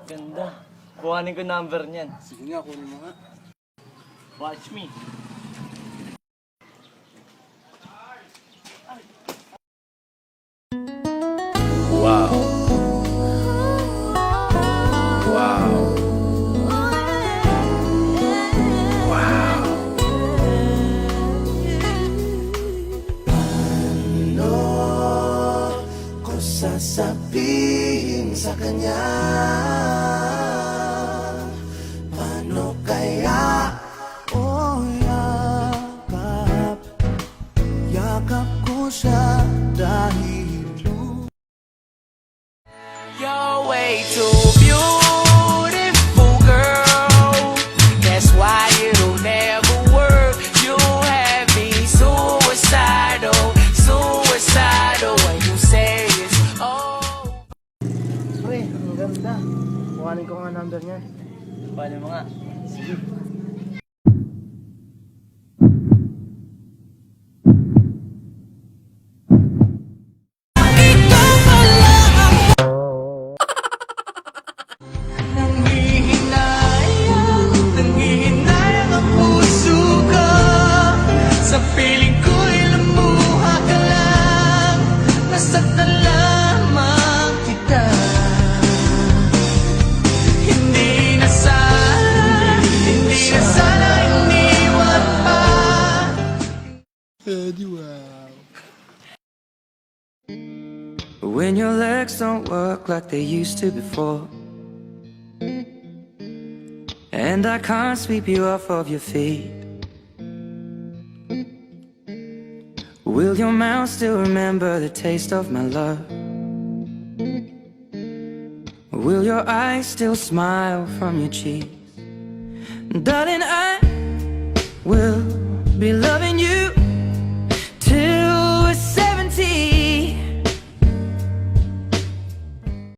Ganda. Kuhanin ko number niyan. Sige nga, kunin mo nga. Watch me. Wow. Wow. Wow. Ko sasabihin sa kanya, paano kaya yakap, yakap ko siya dahil You're way too beautiful, girl. That's why it'll never work. You have me suicidal, suicidal when you say it's oh. pre, ang ganda. Kuhanin ko nga number niya. Kuhanin mo nga. Sige. Nanghihinayang ang puso ko. Sa piling ko'y lumuha ka lang. Nasaktan lamang kita. Hindi na sana iniwan pa. When your legs don't work like they used to before, and I can't sweep you off of your feet, will your mouth still remember the taste of my love? Will your eyes still smile from your cheeks? Darling, I will be loving you